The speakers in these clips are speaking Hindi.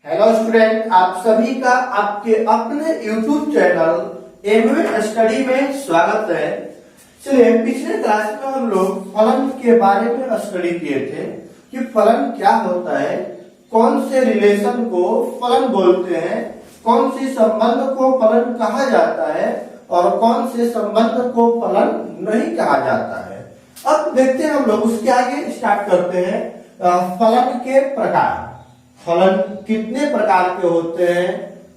हेलो स्टूडेंट, आप सभी का आपके अपने YouTube चैनल एमवे स्टडी में स्वागत है। चलिए, पिछले क्लास में हम लोग फलन के बारे में स्टडी किए थे कि फलन क्या होता है, कौन से रिलेशन को फलन बोलते हैं, कौन सी संबंध को फलन कहा जाता है और कौन से संबंध को फलन नहीं कहा जाता है। अब देखते हैं हम लोग, उसके आगे स्टार्ट करते हैं फलन के प्रकार। फलन कितने प्रकार के होते हैं,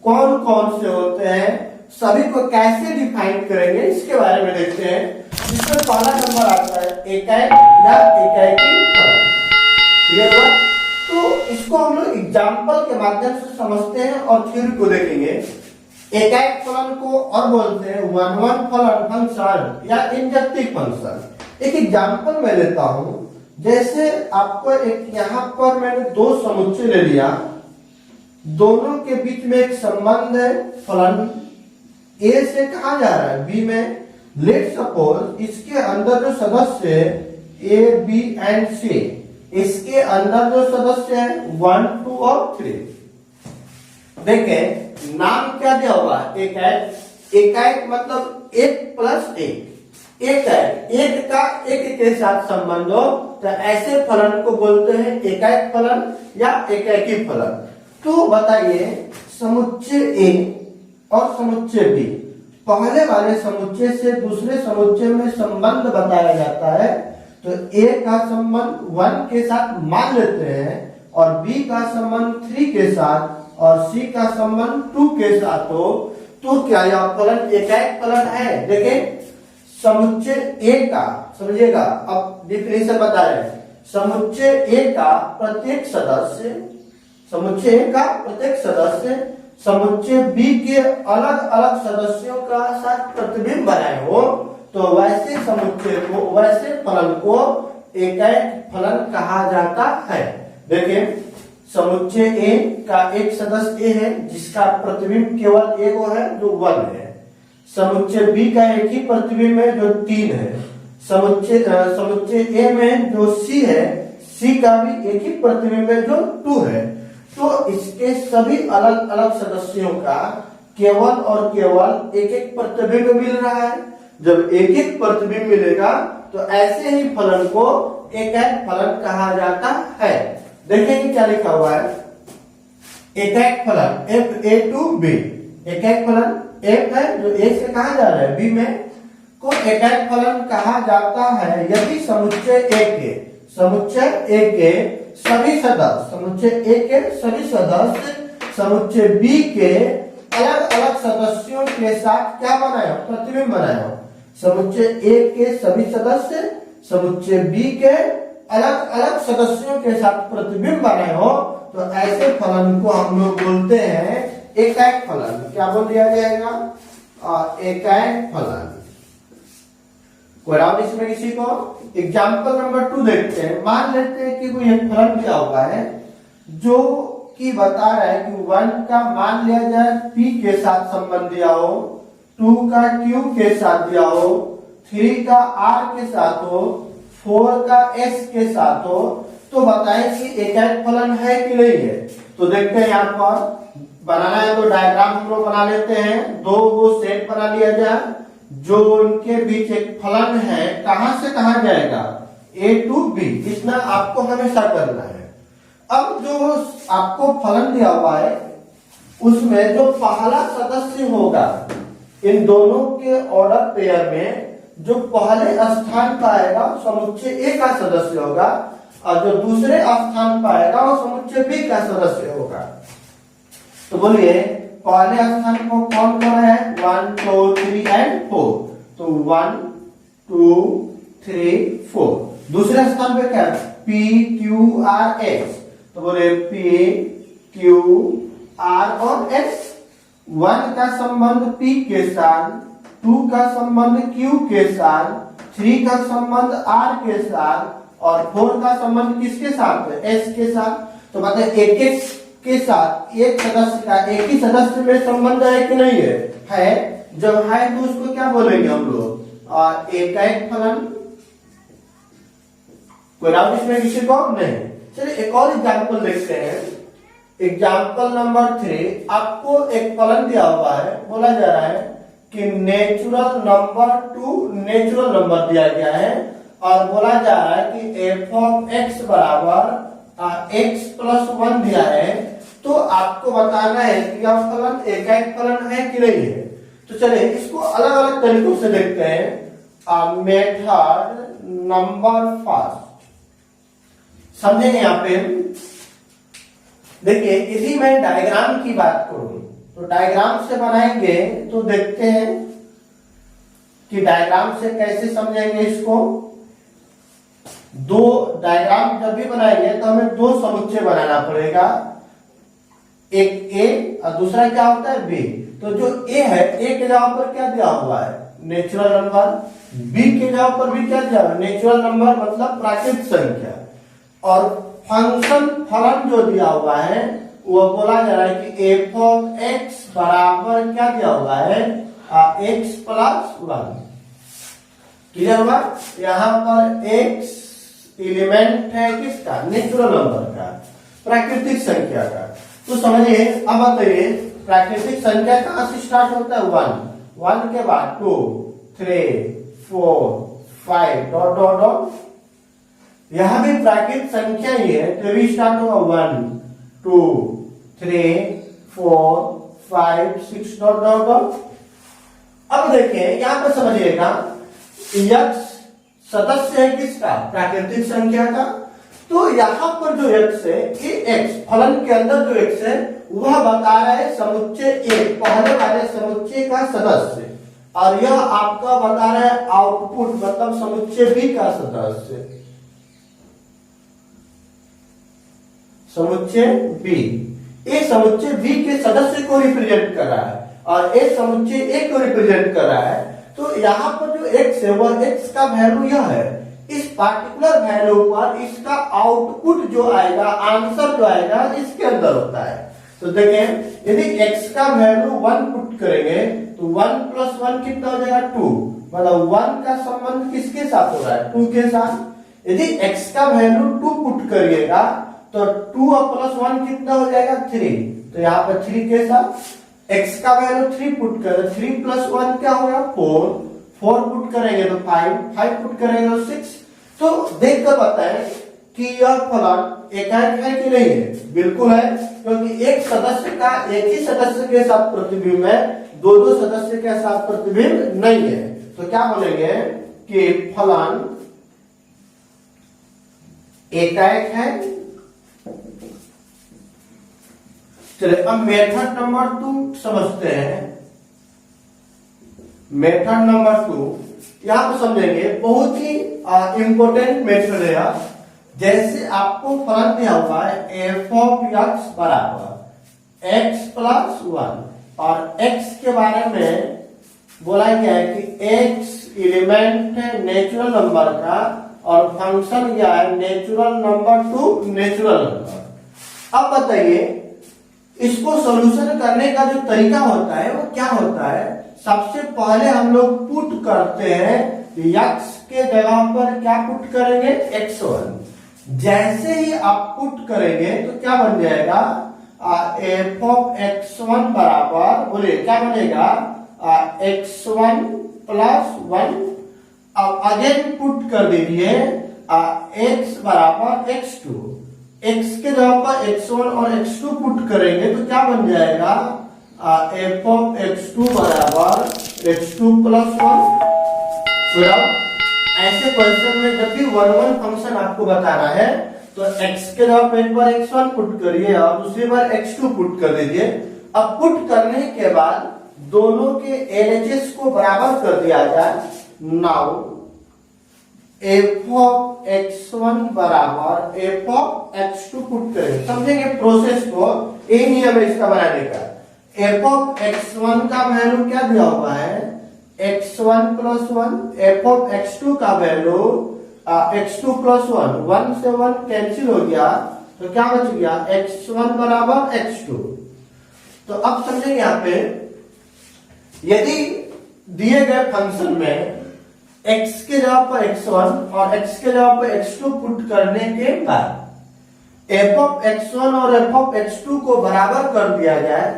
कौन कौन से होते हैं, सभी को कैसे डिफाइन करेंगे, इसके बारे में देखते हैं। इसमें पहला नंबर आता है एकैक या एकाकी फलन। क्लियर हुआ? तो इसको हम लोग एग्जाम्पल के माध्यम से समझते हैं और थ्योरी को देखेंगे। एकैक फलन को और बोलते हैं वन वन फलन फंक्शन या इंजेक्टिव फंक्शन। एक एग्जाम्पल मैं लेता हूं, जैसे आपको एक यहाँ पर मैंने दो समुच्चय ले लिया, दोनों के बीच में एक संबंध है, फलन ए से कहा जा रहा है बी में। लेट सपोज इसके अंदर जो सदस्य है ए बी एंड सी, इसके अंदर जो सदस्य है 1 2 और 3। देखें नाम क्या दिया हुआ है, एकैक। एकैक मतलब एक प्लस एक, एक है, एक का एक के साथ संबंध हो तो ऐसे फलन को बोलते हैं एकैक फलन या एकाकी फलन। तो बताइए, समुच्चय ए और समुच्चय बी, पहले वाले समुच्चय से दूसरे समुच्चय में संबंध बताया जाता है। तो ए का संबंध 1 के साथ मान लेते हैं और बी का संबंध 3 के साथ और सी का संबंध 2 के साथ हो तो क्या यह फलन एकैक फलन है। देखें, समुच्चय ए का, समझिएगा, अब डिफिनेशन बता रहे हैं। समुच्चय ए का प्रत्येक सदस्य, समुच्चय ए का प्रत्येक सदस्य समुच्चय बी के अलग अलग सदस्यों का साथ प्रतिबिंब बनाए हो तो वैसे समुच्चय को, वैसे फलन को एकैक फलन कहा जाता है। देखिए, समुच्चय ए का एक सदस्य ए है जिसका प्रतिबिंब केवल एक है जो 1 है। समुच्चय बी का एक ही प्रतिबिंब है जो 3 है। समुच्चय ए में जो सी है, सी का भी एक ही प्रतिबिंब है जो 2 है। तो इसके सभी अलग अलग सदस्यों का केवल और केवल एक एक प्रतिबिंब मिल रहा है। जब एक एक प्रतिबिंब मिलेगा तो ऐसे ही फलन को एकैक फलन कहा जाता है। देखेंगे क्या लिखा हुआ है, एकैक फलन fa to b। एकैक फलन एक है जो ए से कहा जा रहा है बी में, को एकैक फलन कहा जाता है यदि समुच्चय ए के, समुच्चय ए के सभी सदस्य, समुच्चय ए के सभी सदस्य समुच्चय बी के अलग अलग सदस्यों के साथ क्या बनाए हो, प्रतिबिंब बनाए हो। समुच्चय ए के सभी सदस्य समुच्चय बी के अलग अलग सदस्यों के साथ प्रतिबिंब बनाए हो तो ऐसे फलन को हम लोग बोलते हैं एकैक फलन। क्या बोल दिया जाएगा, एकैक फलन। कोई डाउट इसमें किसी को? एग्जाम्पल नंबर 2 देखते हैं। मान लेते हैं कि कोई एक फलन दिया हुआ है जो कि बता रहा है कि 1 का मान लिया जाए p के साथ संबंध दिया हो, 2 का q के साथ दिया हो, 3 का r के साथ हो, 4 का s के साथ हो, तो बताएं कि एकैक फलन है कि नहीं है। तो देखते हैं, यहाँ पर बनाना है तो डायग्राम हम लोग बना लेते हैं। दो वो सेट बना लिया जाए जो उनके बीच एक फलन है, कहां से कहां जाएगा, a to b, इतना आपको हमेशा करना है। अब जो आपको फलन दिया हुआ है उसमें जो पहला सदस्य होगा इन दोनों के ऑर्डर पेयर में, जो पहले स्थान पाएगा समुच्चय ए का सदस्य होगा और जो दूसरे स्थान पाएगा वो समुच्चय बी का सदस्य होगा। तो बोलिए, पहले स्थान को कौन कौन है, 1 2 3 एंड 4। तो 1 2 3 4। दूसरे स्थान पे क्या है, p q r s। तो बोले p q r और s। 1 का संबंध p के साथ, 2 का संबंध q के साथ, 3 का संबंध r के साथ और 4 का संबंध किसके साथ है, s के साथ। तो बताए एक एक के साथ एक सदस्य का एक ही सदस्य में संबंध है कि नहीं है, जब है तो उसको क्या बोलेंगे हम लोग, और एकैक फलन। कोई डाउट इसमें किसी को नहीं? चलिए एक और एग्जांपल देखते हैं। एग्जाम्पल नंबर 3, आपको एक फलन दिया हुआ है, बोला जा रहा है कि natural number two natural number दिया गया है और बोला जा रहा है कि एफ ऑफ एक्स बराबर एक्स प्लस 1 दिया है। तो आपको बताना है कि यह फलन एकाएक फलन है कि नहीं है। तो चलिए इसको अलग अलग तरीकों से देखते हैं। मेथड नंबर फर्स्ट समझेंगे। यहाँ पे देखिए, यदि मैं डायग्राम की बात करूं तो डायग्राम से बनाएंगे तो देखते हैं कि डायग्राम से कैसे समझेंगे इसको। दो डायग्राम जब भी बनाएंगे तो हमें दो समुच्चय बनाना पड़ेगा, एक ए और दूसरा क्या होता है बी। तो जो ए है, ए के जगह पर क्या दिया हुआ है, नेचुरल नंबर। बी के जगह पर भी क्या दिया हुआ है, नेचुरल नंबर मतलब प्राकृतिक संख्या। और फंक्शन फलन जो दिया हुआ है वो बोला जा रहा है कि एफ ऑफ एक्स बराबर क्या दिया हुआ है, एक्स प्लस 1। क्लियर हुआ। यहाँ पर एक्स एलिमेंट है किसका, नेचुरल नंबर का, प्राकृतिक संख्या का। तो समझिए, अब बताइए प्राकृतिक संख्या कहां से स्टार्ट होता है, 1, 1 के बाद 2, 3, 4, 5 डॉट डॉट डॉट। यहां भी प्राकृतिक संख्या ही है तो भी स्टार्ट होगा 1, 2, 3, 4, 5, 6 डॉट डॉट डॉट। अब देखिए यहां पर समझिएगा, यक्स सदस्य है किसका, प्राकृतिक संख्या का। तो यहां पर जो एक्स है, ये एक्स फलन के अंदर जो एक्स है वह बता रहा है समुच्चय ए, पहले वाले समुच्चय का सदस्य, और यह आपका बता रहा है आउटपुट मतलब समुच्चय बी का सदस्य, समुच्चय बी। ए समुच्चय बी के सदस्य को रिप्रेजेंट कर रहा है और ए समुच्चय ए को रिप्रेजेंट कर रहा है। तो यहाँ पर जो x है वह x का वैल्यू यह है, इस पार्टिकुलर वैल्यू पर इसका आउटपुट जो आएगा, आंसर जो आएगा इसके अंदर होता है। तो देखें, यदि x का वैल्यू 1 पुट करेंगे तो 1 प्लस 1 कितना हो जाएगा, 2। मतलब 1 का संबंध किसके साथ हो रहा है, 2 के साथ। यदि x का वैल्यू 2 पुट करिएगा तो 2 प्लस 1 कितना हो जाएगा, 3। तो यहाँ पर 3 के साथ x का वैल्यू 3 पुट करें, 3 प्लस 1 क्या होगा, 4, 4 पुट करेंगे तो 5, 5 पुट करेंगे तो 6। तो देखकर बताएं कि यह फलन एकाएक है कि नहीं है। बिल्कुल है, क्योंकि एक सदस्य का एक ही सदस्य के साथ प्रतिबिंब है, दो दो सदस्य के साथ प्रतिबिंब नहीं है। तो क्या बोलेंगे कि फलन एकाएक है। चलिए अब मेथड नंबर 2 समझते हैं। मेथड नंबर 2 यहां पर समझेंगे, बहुत ही इंपॉर्टेंट मेथड है। जैसे आपको फलन दिया हुआ है एफ ऑफ एक्स बराबर एक्स प्लस 1 और एक्स के बारे में बोला गया है कि एक्स एलिमेंट है नेचुरल नंबर का और फंक्शन क्या है, natural number two natural number. अब बताइए इसको सॉल्यूशन करने का जो तरीका होता है वो क्या होता है। सबसे पहले हम लोग पुट करते हैं, x के जगह पर क्या पुट करेंगे, x1। जैसे ही आप पुट करेंगे तो क्या बन जाएगा, एफ ऑफ x1 बराबर, बोलिए क्या बनेगा, x1 प्लस 1। अब अगेन पुट कर दीजिए x बराबर x2। x के जगह पर x1 और x2 पुट करेंगे तो क्या बन जाएगा, एफ ऑफ x2 बराबर x2 प्लस 1। ऐसे क्वेश्चन में जब भी 1 फंक्शन आपको बताना है तो x के जगह पर एक बार x1 पुट करिए और दूसरी बार x2 पुट कर दीजिए। अब पुट करने के बाद दोनों के LHS को बराबर कर दिया जाए। नाउ एफ ऑफ x1 बराबर एफ ऑफ x2 पुट करें, समझेंगे प्रोसेस को। यही नियम है इसका बनाने का। एफ ऑफ x1 का वैल्यू क्या दिया हुआ है, x1 plus 1। F of x2 का वैल्यू x2 प्लस 1, 1 से 1 कैंसिल हो गया तो क्या बच गया, x1 बराबर x2। तो अब समझेंगे यहाँ पे, यदि दिए गए फंक्शन में x के जगह पर x1 और x के जगह पर x2 पुट करने के बाद एफ ऑफ x1 और एफ ऑफ x2 को बराबर कर दिया जाए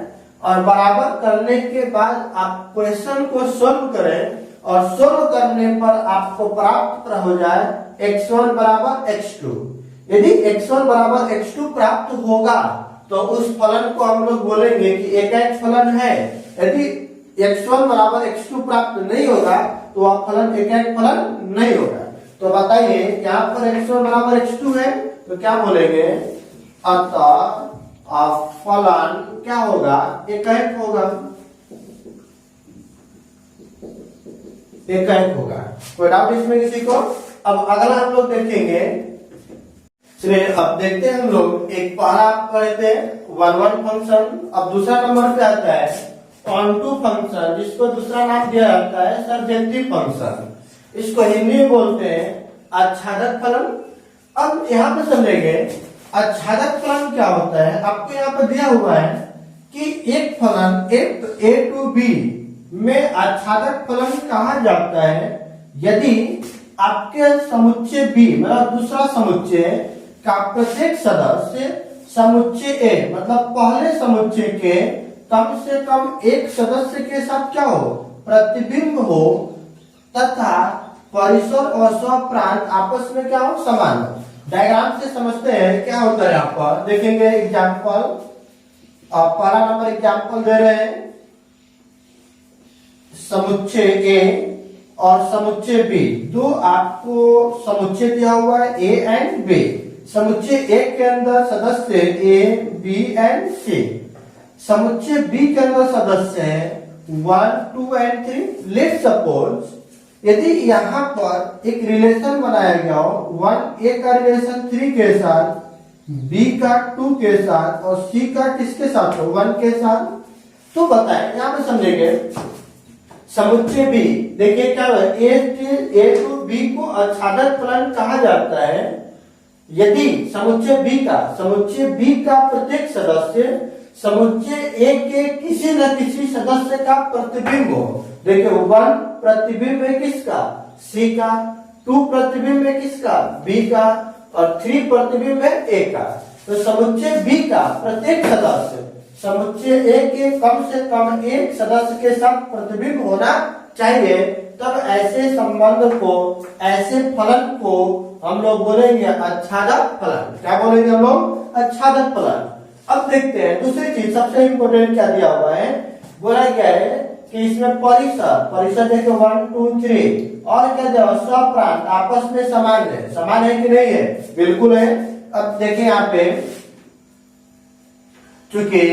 और बराबर करने के बाद आप क्वेश्चन को सोल्व करें और सोल्व करने पर आपको प्राप्त हो जाए x1 बराबर x2। यदि x1 बराबर x2 प्राप्त होगा तो उस फलन को हम लोग बोलेंगे कि एकाएक फलन है। यदि x1 बराबर x2 प्राप्त नहीं होगा तो वह फलन एकाएक फलन नहीं होगा। तो बताइए यहाँ पर x1 बराबर x2 है तो क्या बोलेंगे, अतः फलन क्या होगा, एकाएक होगा, एकाएक होगा। कोई डाउट इसमें किसी को? अब अगला हम लोग देखेंगे, चलिए अब देखते हैं हम लोग। एक पहला पढ़े थे 1 फंक्शन, अब दूसरा नंबर पे आता है ऑनटू फंक्शन, जिसको दूसरा नाम दिया जाता है सरजेंटी फंक्शन। इसको हिंदी में बोलते हैं आच्छादक फलन। अब यहाँ पे समझेंगे आच्छादक फलन क्या होता है। आपको यहाँ पे दिया हुआ है कि एक फलन ए टू बी में आच्छादक फलन कहा जाता है यदि आपके समुच्चय बी मतलब दूसरा समुच्चय का प्रत्येक सदस्य समुच्चय ए मतलब पहले समुच्चय के कम से कम एक सदस्य के साथ क्या हो, प्रतिबिंब हो, तथा परिसर और स्वप्रांत आपस में क्या हो, समान हो। डायग्राम से समझते हैं क्या होता है। यहाँ पर देखेंगे एग्जाम्पल, पहला नंबर एग्जाम्पल दे रहे हैं, समुच्चय ए और समुच्चय बी। दो आपको समुच्चय दिया हुआ है ए एंड बी। समुच्चय ए के अंदर सदस्य ए बी एंड सी, समुच्चय बी के अंदर सदस्य है 1 2 एंड 3। लेट सपोज यदि यहाँ पर एक रिलेशन बनाया गया हो, 1 ए का रिलेशन 3 के साथ, बी का 2 के साथ और सी का किसके साथ हो, 1 के साथ, तो बताएं यहाँ पे समझेंगे। समुच्चय बी देखिए क्या है, ए टू बी को आच्छादक फलन कहा जाता है यदि समुच्चय बी का प्रत्येक सदस्य समुच्चय ए के किसी न किसी सदस्य का प्रतिबिंब हो। देखिए 1 प्रतिबिंब है किसका, सी का, 2 प्रतिबिंब है किसका, बी का, और 3 प्रतिबिंब है ए का। तो समुच्चय बी का प्रत्येक सदस्य समुच्चय ए के कम से कम एक सदस्य के साथ प्रतिबिंब होना चाहिए, तब ऐसे संबंध को, ऐसे फलन को हम लोग बोलेंगे आच्छादक फलन। क्या बोलेंगे हम लोग, आच्छादक फलन। अब देखते हैं दूसरी चीज, सबसे इंपोर्टेंट क्या दिया हुआ है, बोला गया है कि इसमें परिसर देखो 1 2 3 और क्या दिया, स्वप्रांत आपस में समान है कि नहीं है, बिल्कुल है। अब देखिए यहाँ पे चूंकि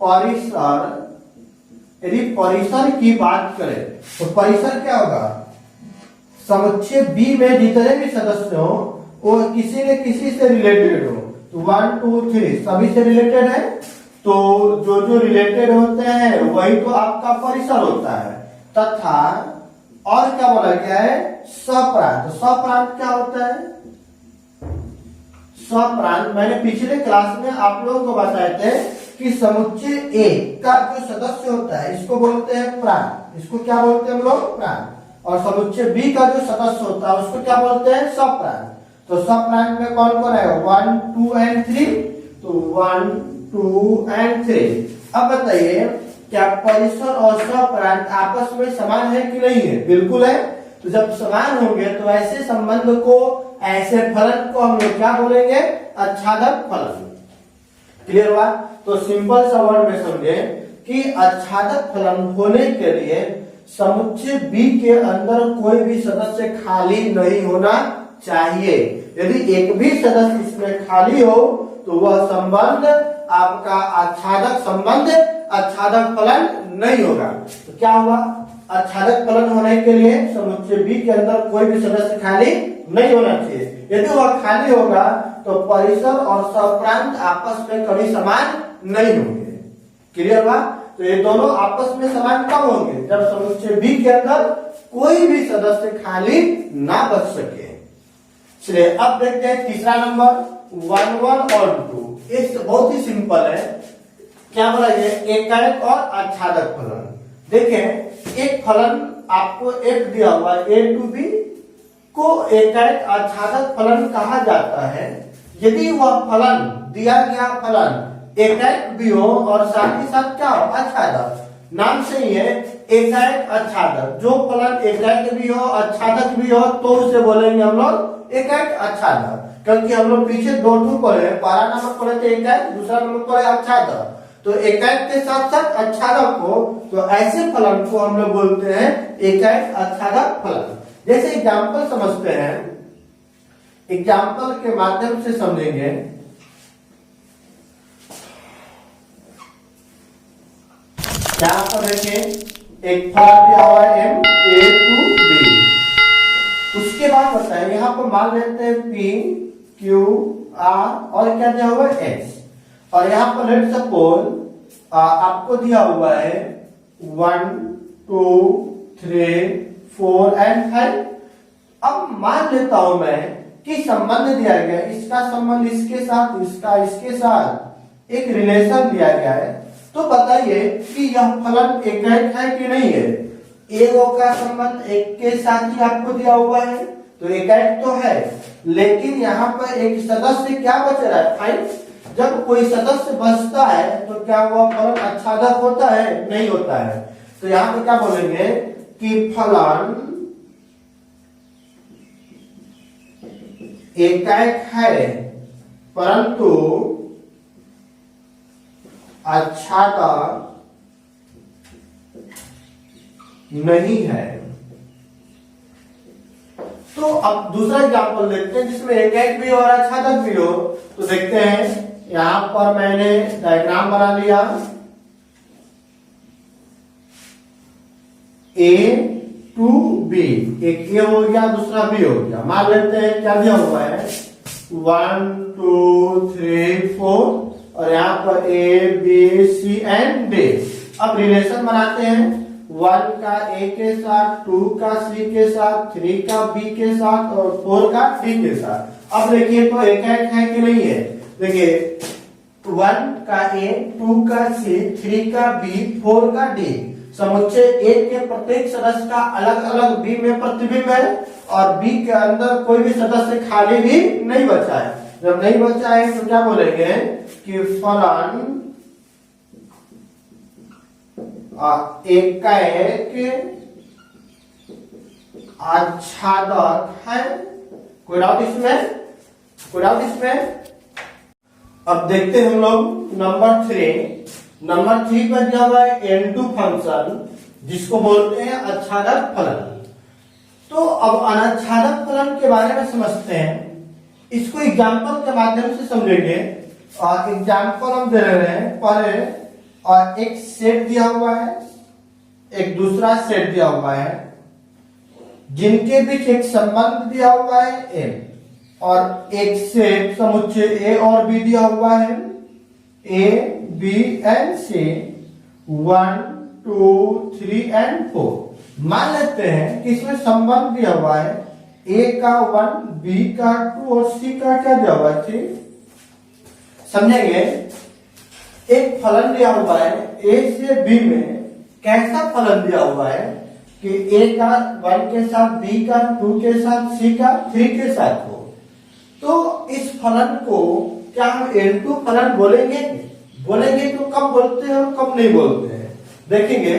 परिसर, यदि परिसर की बात करें तो परिसर क्या होगा, समुच्चय बी में जितने भी सदस्य हो वो किसी न किसी से रिलेटेड हो। तो 1 2 3 सभी से रिलेटेड है, तो जो रिलेटेड होते हैं वही तो आपका परिसर होता है। तथा और क्या बोला गया है, स्वप्रांत। स्वप्रांत क्या होता है, स्वप्रांत मैंने पिछले क्लास में आप लोगों को बताए थे कि समुच्चय ए का जो सदस्य होता है इसको बोलते हैं प्रांत। इसको क्या बोलते हैं हम लोग, प्रांत। और समुच्चय बी का जो सदस्य होता है उसको क्या बोलते हैं, स्वप्रांत। तो स्वप्रांत में कौन कौन है, 1 2 एंड 3। तो 1 2 एंड 3। अब बताइए क्या परिसर और स्वप्रांत आपस में समान है कि नहीं है, बिल्कुल है। तो जब समान होंगे तो ऐसे संबंध को, ऐसे फलन को हम लोग क्या बोलेंगे, आच्छादक फलन। क्लियर हुआ। तो सिंपल सा वर्ड में समझे कि आच्छादक फलन होने के लिए समुच्चय बी के अंदर कोई भी सदस्य खाली नहीं होना चाहिए। यदि एक भी सदस्य इसमें खाली हो तो वह संबंध आपका आच्छादक संबंध, आच्छादक फलन नहीं होगा। तो क्या हुआ, आच्छादक फलन होने के लिए समुच्चय बी के अंदर कोई भी सदस्य खाली नहीं होना चाहिए। यदि वह खाली होगा तो परिसर और स्वप्रांत आपस में कभी समान नहीं होंगे। क्लियर हुआ। तो ये दोनों आपस में समान कब होंगे, जब समुच्चय बी के अंदर कोई भी सदस्य खाली ना बच सके। चलिए अब देखते हैं तीसरा नंबर 1 1 और 2। ये बहुत ही सिंपल है। क्या बोला गया, एकाएक और आच्छादक फलन। देखें एक फलन आपको एक दिया हुआ है, ए टू बी को एकाएक आच्छादक फलन कहा जाता है यदि वह फलन दिया गया फलन एकाएक भी हो और साथ ही साथ क्या हो, आच्छादक। नाम से ही है एकाएक आच्छादक। जो फलन एकाएक भी हो आच्छादक भी हो तो उसे बोलेंगे हम लोग एकाएक आच्छादक। क्योंकि हम लोग पीछे दो टू पढ़े, पहला नंबर पढ़े थे एकाएक, दूसरा नंबर पढ़े आच्छादक। तो एकाएक के साथ साथ आच्छादक हो तो ऐसे फलन को हम लोग बोलते हैं एकाएक आच्छादक फलन। जैसे एग्जाम्पल समझते हैं, एग्जाम्पल के माध्यम से समझेंगे। यहाँ पर देखें एक फलन दिया हुआ है m a to b। उसके बाद होता है यहाँ पर मान लेते हैं p q r और क्या दिया हुआ है s। और यहाँ पर लेट सपोज आपको दिया हुआ है 1 2 3 4 एंड 5। अब मान लेता हूं मैं कि संबंध दिया गया, इसका संबंध इसके साथ, इसका इसके साथ एक रिलेशन दिया गया है। तो बताइए कि यह फलन एकाएक है कि नहीं है। एगो का संबंध एक के साथ ही आपको दिया हुआ है तो एकाएक तो है, लेकिन यहाँ पर एक सदस्य क्या बच रहा है, 5। जब कोई सदस्य बचता है तो क्या वह फलन आच्छादक होता है, नहीं होता है। तो यहाँ पर क्या बोलेंगे कि फलन एकाएक है परंतु आच्छादक नहीं है। तो अब दूसरा एग्जांपल देखते हैं जिसमें एकाएक भी और आच्छादक भी हो। तो देखते हैं यहां पर मैंने डायग्राम बना लिया। A to B, एक ए हो गया दूसरा बी हो गया। मान लेते हैं क्या दिया हुआ है 1 2 3 4 और यहाँ पर A B C and D. अब रिलेशन बनाते हैं 1 का ए के साथ, 2 का सी के साथ, 3 का बी के साथ और 4 का डी के साथ। अब देखिए तो एकाएक है कि नहीं है। देखिए 1 का ए, 2 का सी, 3 का बी, 4 का डी। समुच्चय ए के प्रत्येक सदस्य का अलग अलग बी में प्रतिबिंब है और बी के अंदर कोई भी सदस्य खाली भी नहीं बचा है। जब नहीं बचा है तो क्या बोलेंगे कि फलन एकाएक आच्छादक है। कोई डाउट इसमें, कोई डाउट इसमें। अब देखते हैं हम लोग नंबर 3। नंबर 3 पर दिया हुआ है n2 फंक्शन जिसको बोलते हैं आच्छादक फलन। तो अब अनाच्छादक फलन के बारे में समझते हैं। इसको एग्जाम्पल के माध्यम से समझेंगे। और एग्जाम्पल हम दे रहे हैं पहले, और एक सेट दिया हुआ है, एक दूसरा सेट दिया हुआ है जिनके बीच एक संबंध दिया हुआ है m, और एक सेट समुच्चय a और b दिया हुआ है a b and c 1 2 3 and 4। मान लेते हैं कि इसमें संबंध दिया हुआ है a का 1 b का 2 और c का क्या दिया हुआ है 3। समझेंगे। एक फलन दिया हुआ है a से b में, कैसा फलन दिया हुआ है कि a का 1 के साथ, b का 2 के साथ, c का 3 के साथ हो। तो इस फलन को क्या हम n2 फलन बोलेंगे? बोलेंगे तो कब बोलते हैं और कब नहीं बोलते हैं। देखेंगे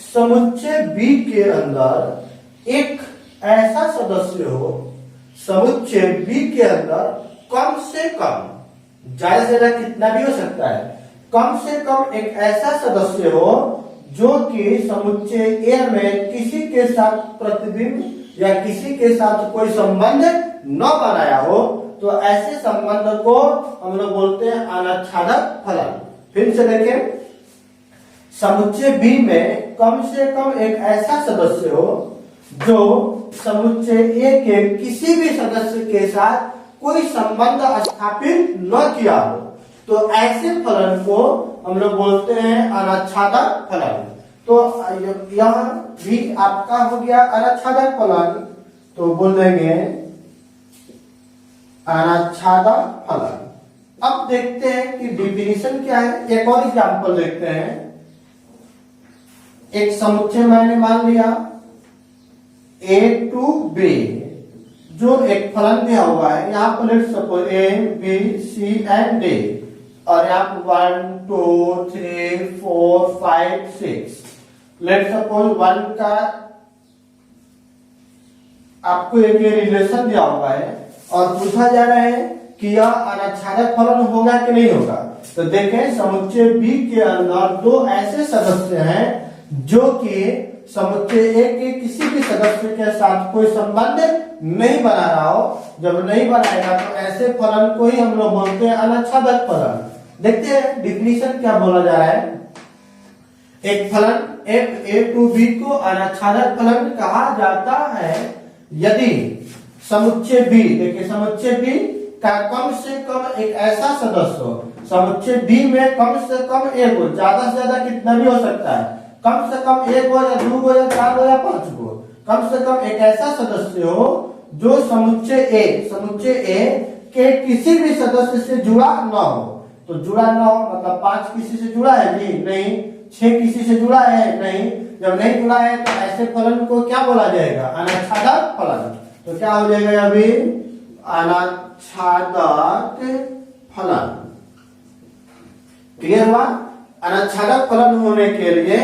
समुच्चय B के अंदर एक ऐसा सदस्य हो, समुच्चय B के अंदर कम से कम, ज्यादा से ज्यादा कितना भी हो सकता है, कम से कम एक ऐसा सदस्य हो जो कि समुच्चय A में किसी के साथ प्रतिबिंब या किसी के साथ कोई संबंध न बनाया हो। तो ऐसे संबंध को हम लोग बोलते हैं अनाच्छादक फलन। फिर से देखें, समुच्चय B में कम से कम एक ऐसा सदस्य हो जो समुच्चय A के किसी भी सदस्य के साथ कोई संबंध स्थापित न किया हो। तो ऐसे फलन को हम लोग बोलते हैं अनाच्छादक फलन। तो यह भी आपका हो गया अनाच्छादक फलन। तो बोल देंगे अनाच्छादक फलन। अब देखते हैं कि डिफिनीशन क्या है। एक और एग्जांपल देखते हैं। एक समुच्चय मैंने मान लिया A to B जो एक फलन दिया हुआ है, यहाँ पर let suppose A B C and D, और यहाँ पर 1 2 3 4 5 6, लेट सपोज 1 का आपको एक रिलेशन दिया हुआ है और पूछा जा रहा है कि यह अनाच्छादक फलन होगा कि नहीं होगा। तो देखें समुच्चय बी के अंदर दो ऐसे सदस्य हैं जो कि समुच्चय ए के किसी भी सदस्य के साथ कोई संबंध नहीं बना रहा हो। जब नहीं बनाएगा तो ऐसे फलन को ही हम लोग बोलते हैं अनाच्छादक फलन। देखते हैं डिफिनीशन क्या बोला जा रहा है। एक फलन एफ ए टू बी को अनाच्छादक फलन कहा जाता है यदि समुच्चय बी, देखिए समुच्चय बी का कम से कम एक ऐसा सदस्य हो, समुच्चय बी में कम से कम एक हो, ज्यादा से ज्यादा कितना भी हो सकता है, कम से कम एक हो या दो हो या चार हो या पांच हो, कम से कम एक ऐसा सदस्य हो जो समुच्चय ए के किसी भी सदस्य से जुड़ा न हो। तो जुड़ा न हो मतलब 5 किसी से जुड़ा है जी नहीं, 6 किसी से जुड़ा है नहीं। जब नहीं जुड़ा है तो ऐसे फलन को क्या बोला जाएगा, अनाच्छादक फलन। तो क्या हो जाएगा अभी, अनाच्छादक फलन। क्लियर हुआ। अनाच्छादक फलन होने के लिए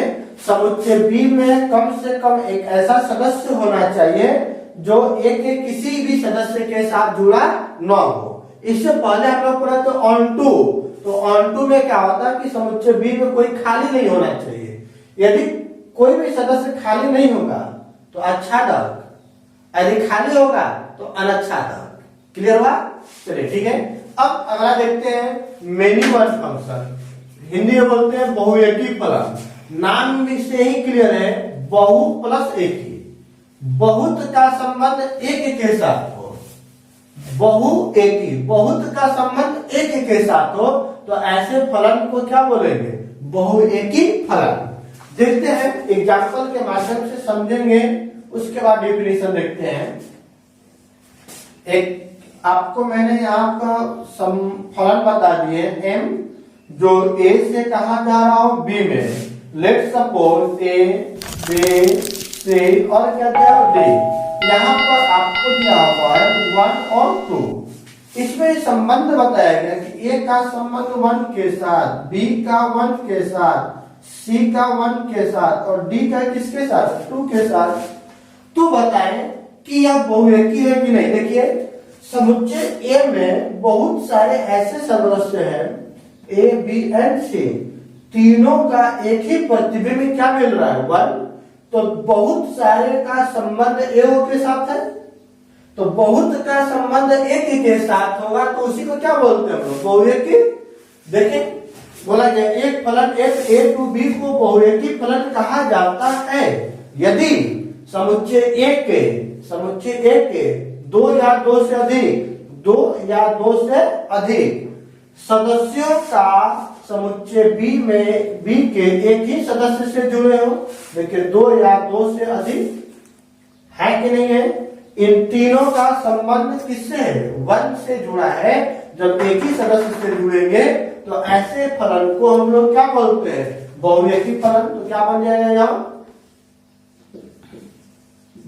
समुच्चय बी में कम से कम एक ऐसा सदस्य होना चाहिए जो ए के किसी भी सदस्य के साथ जुड़ा न हो। इससे पहले हम लोग पढ़ा तो ऑन टू, तो ऑन टू में क्या होता है कि समुच्चय बी में कोई खाली नहीं होना चाहिए। यदि कोई भी सदस्य खाली नहीं होगा तो अच्छादक, यदि खाली होगा तो अनच्छादक। क्लियर हुआ। चलिए ठीक है। अब अगला देखते हैं मेनी वन फंक्शन, हिंदी में बोलते हैं बहुएकी फलन। नाम से ही क्लियर है, बहु प्लस एकी, बहुत का संबंध एक के साथ हो, बहुएकी, बहुत का संबंध एक के साथ हो, तो ऐसे फलन को क्या बोलेंगे, बहुएकी फलन। देखते हैं एग्जाम्पल के माध्यम से समझेंगे, उसके बाद डेफिनेशन देखते हैं। एक आपको मैंने यहाँ का फलन बता दिए एम, जो ए से कहा जा रहा हो बी में, let suppose A B C और क्या क्या डी। यहाँ पर आपको दिया हुआ है 1 और 2। इसमें संबंध बताया गया कि ए का संबंध 1 के साथ, बी का 1 के साथ, सी का 1 के साथ और डी का किसके साथ, 2 के साथ। तो बताएं कि यह बहुएकी है कि नहीं। देखिए समुच्चय ए में बहुत सारे ऐसे सदस्य हैं ए बी एंड सी, तीनों का एक ही प्रतिबिंब क्या मिल रहा है, 1। तो बहुत सारे का संबंध ए के साथ है, तो बहुत का संबंध एक के साथ होगा तो उसी को क्या बोलते हैं हम लोग, बहुएकी। देखिए बोला गया एक फलन एफ ए टू बी को बहुएकी फलन कहा जाता है यदि समुच्चय ए के 2 या 2 से अधिक सदस्यों का समुच्चय बी के एक ही सदस्य से जुड़े हो। देखिए 2 या 2 से अधिक है कि नहीं है। इन तीनों का संबंध किससे है, 1 से जुड़ा है। जब एक ही सदस्य से जुड़ेंगे तो ऐसे फलन को हम लोग क्या बोलते हैं, बहुएकी फलन। तो क्या बन जाएगा यहाँ,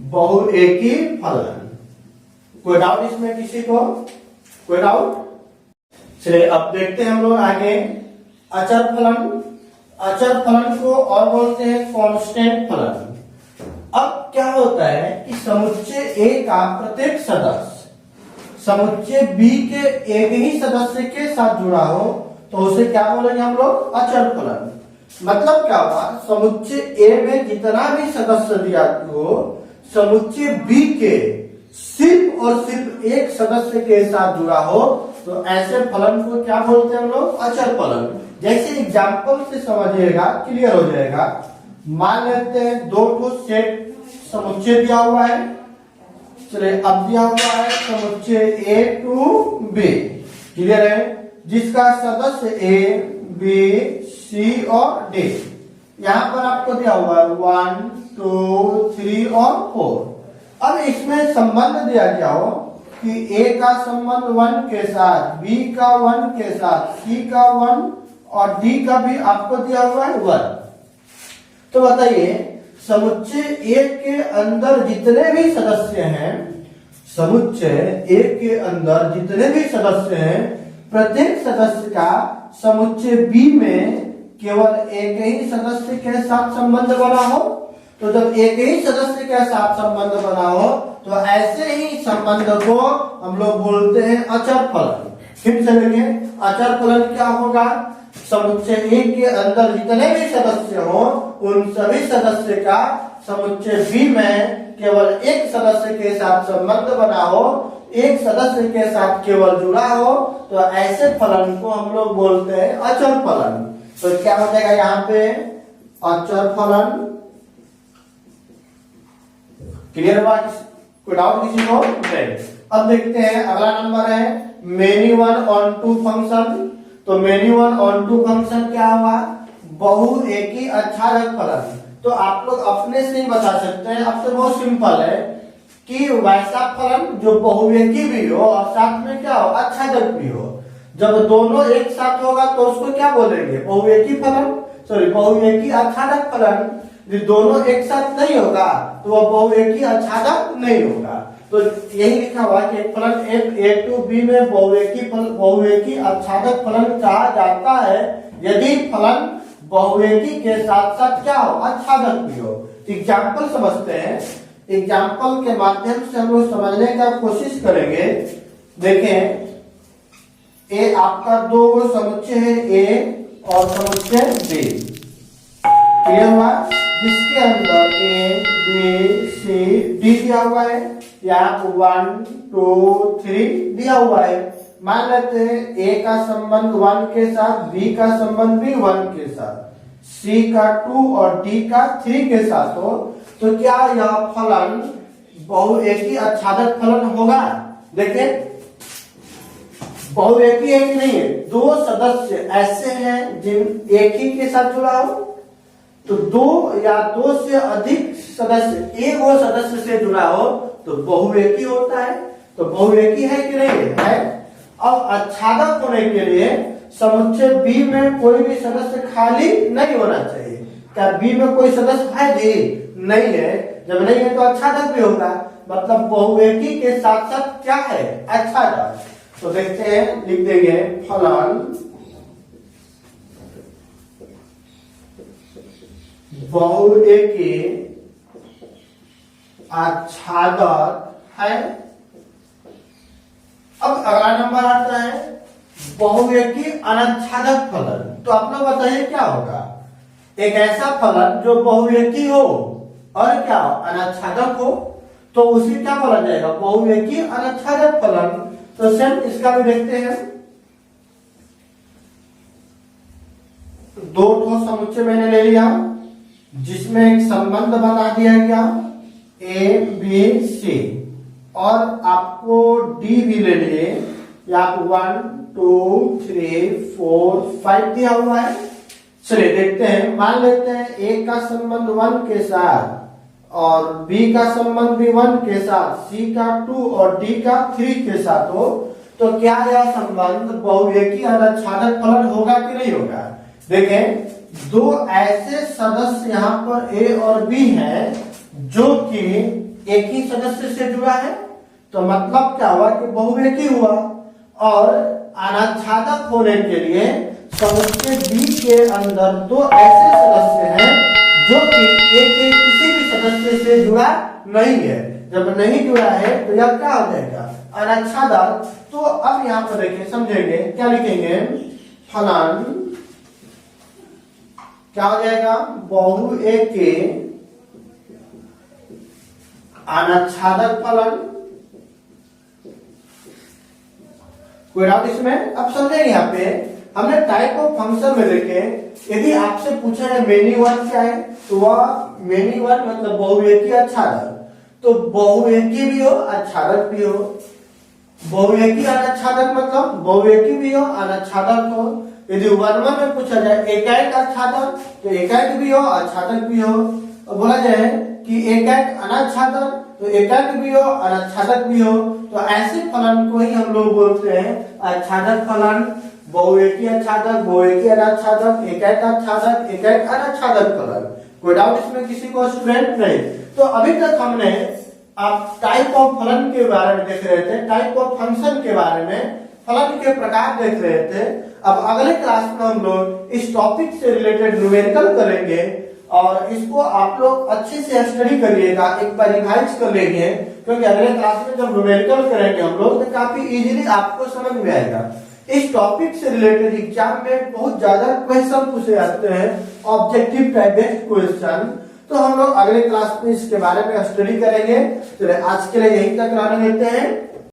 बहुएकी फलन। कोई डाउट इसमें किसी को, कोई डाउट। चलिए अब देखते हैं हम लोग आगे अचर फलन। अचर फलन को और बोलते हैं कांस्टेंट फलन। अब क्या होता है कि समुच्चय ए का प्रत्येक सदस्य समुच्चय बी के एक ही सदस्य के साथ जुड़ा हो तो उसे क्या बोलेंगे हम लोग, अचर फलन। मतलब क्या हुआ, समुच्चय ए में जितना भी सदस्य दिया हो, समुच्चय बी के सिर्फ और सिर्फ एक सदस्य के साथ जुड़ा हो तो ऐसे फलन को क्या बोलते हैं हम लोग, अचर फलन। जैसे एग्जाम्पल से समझिएगा, क्लियर हो जाएगा। मान लेते हैं 2 सेट समुच्चय दिया हुआ है। चलिए अब दिया हुआ है समुच्चय ए टू बी, क्लियर है, जिसका सदस्य ए बी सी और डी। यहाँ पर आपको दिया हुआ है 1 2 3 और 4। अब इसमें संबंध दिया गया हो कि ए का संबंध 1 के साथ, बी का 1 के साथ, सी का 1 और डी का भी आपको दिया हुआ है 1। तो बताइए समुच्चय ए के अंदर जितने भी सदस्य हैं समुच्चय ए के अंदर जितने भी सदस्य हैं, प्रत्येक सदस्य का समुच्चय बी में केवल एक ही सदस्य के साथ संबंध बना हो। तो जब एक ही सदस्य के साथ संबंध बना हो तो ऐसे ही संबंध को हम लोग बोलते हैं अचर फलन। फिर चलेंगे, अचर फलन क्या होगा? समुच्चय ए के अंदर जितने भी सदस्य हो उन सभी सदस्य का समुच्चय बी में केवल एक सदस्य के साथ संबंध बना हो, एक सदस्य के साथ केवल जुड़ा हो, तो ऐसे फलन को हम लोग बोलते हैं अचर फलन। तो क्या हो जाएगा यहाँ पे? अचर फलन। क्लियर बात? कोई डाउट किसी को? नहीं। अब देखते हैं अगला नंबर है many one onto function. तो many one onto function क्या हुआ? बहु एकी आच्छादक फलन। तो आप लोग अपने से ही बता सकते हैं, अब तो बहुत सिंपल है कि वैसा फलन जो बहुएकी भी हो और साथ में क्या हो? आच्छादक भी हो। जब दोनों एक साथ होगा तो उसको क्या बोलेंगे? बहुएकी फलन, सॉरी बहुएकी आच्छादक फलन। यदि दोनों एक साथ नहीं होगा तो वह बहुएकी आच्छादक नहीं होगा। तो यही लिखा हुआ कि एक फलन a2b में बहुएकी आच्छादक फलन कहा जाता है यदि फलन बहुएकी के साथ साथ क्या हो? आच्छादक भी हो। एग्जाम्पल समझते हैं, एग्जाम्पल के माध्यम से हम लोग समझने का कोशिश करेंगे। देखें, ए आपका दो समुच्चय है ए और समुच्चय बी, क्लियर हुआ? जिसके अंदर ए बी सी डी दिया हुआ है, यहाँ 1 2 3 दिया हुआ है। मान लेते हैं ए का संबंध 1 के साथ, बी का संबंध भी 1 के साथ, सी का 2 और डी का 3 के साथ हो, तो क्या यह फलन बहुएकी आच्छादक फलन होगा? देखें, बहुएकी है कि नहीं है? दो सदस्य ऐसे हैं जिन एक ही के साथ जुड़ा हो, तो दो या दो से अधिक सदस्य एक वो सदस्य से जुड़ा हो तो बहुएकी होता है। तो बहुएकी है कि नहीं है? अब आच्छादक होने के लिए समुच्चय बी में कोई भी सदस्य खाली नहीं होना चाहिए। क्या बी में कोई सदस्य है जी? नहीं है। जब नहीं है तो आच्छादक भी होगा, मतलब बहुएकी के साथ साथ क्या है? आच्छादक। तो देखते हैं, लिख देंगे फलन बहुएकी आच्छादक है। अब अगला नंबर आता है बहुएकी अनाच्छादक फलन। तो आप लोग बताइए क्या होगा? एक ऐसा फलन जो बहुएकी हो और क्या हो? अनाच्छादक हो, तो उसी क्या बोला जाएगा? बहुएकी अनाच्छादक फलन। तो सेम इसका भी देखते हैं। दो ठो समुच्चय मैंने ले लिया जिसमें एक संबंध बना दिया गया ए बी सी, और आपको डी भी ले लिए, या 1 2 3 4 5 दिया हुआ है। चलिए देखते हैं, मान लेते हैं ए का संबंध 1 के साथ और बी का संबंध भी 1 के साथ, सी का 2 और डी का 3 के साथ हो, तो क्या यह संबंध बहुएकी अनाच्छादक फलन होगा कि नहीं होगा? देखें, दो ऐसे सदस्य यहाँ पर ए और बी हैं जो कि एक ही सदस्य से जुड़ा है, तो मतलब क्या हुआ कि बहुएकी हुआ। और अनाच्छादक होने के लिए समुच्चय बी के अंदर दो ऐसे सदस्य हैं जो कि एक किसी भी सदस्य से जुड़ा नहीं है। जब नहीं जुड़ा है तो यह क्या हो जाएगा? अनाच्छादक। तो अब यहाँ पर देखिए, समझेंगे, क्या लिखेंगे? फलन क्या हो जाएगा? बहुएकी अनाच्छादक फलन। कोई डाउट इसमें? अब समझेंगे, यहाँ पे हमने टाइप ऑफ फंक्शन में देखे, यदि आपसे पूछा है मेनी वन क्या है, तो वह मेनी वन मतलब बहुएकी आच्छादक। तो बहुएकी भी हो आच्छादक भी हो। बहुएकी अनाच्छादक मतलब बहुएकी भी हो अनाच्छादक हो। यदि वर्णन में पूछा जाए एकाएक आच्छादक, तो एकाएक भी हो आच्छादक भी हो। और बोला जाए कि एकाएक अनाच्छादक, तो एकाएक भी हो अनाच्छादक भी हो। तो ऐसे फलन को ही हम लोग बोलते हैं आच्छादक फलन। बहुएकी आच्छादक, बहुएकी अनाच्छादक, एकाएक आच्छादक, एकाएक अनाच्छादक फलन। कोई डाउट इसमें किसी को स्टूडेंट? नहीं। तो अभी तक हमने आप टाइप ऑफ फलन के बारे में देख रहे थे, टाइप ऑफ फंक्शन के बारे में, फलन के प्रकार देख रहे थे। अब अगले क्लास में हम लोग इस टॉपिक से रिलेटेड न्यूमेरिकल करेंगे और इसको आप लोग अच्छे से स्टडी करिएगा, एक बार रिवाइज कर लेंगे, क्योंकि अगले क्लास में जब न्यूमेरिकल करेंगे हम लोग तो काफी इजीली आपको समझ में आएगा। इस टॉपिक से रिलेटेड एग्जाम में बहुत ज्यादा क्वेश्चन पूछे जाते हैं, ऑब्जेक्टिव टाइप बेस्ड क्वेश्चन, तो हम लोग अगले क्लास में इसके बारे में स्टडी करेंगे। चलिए आज के लिए यहीं तक रहने देते हैं।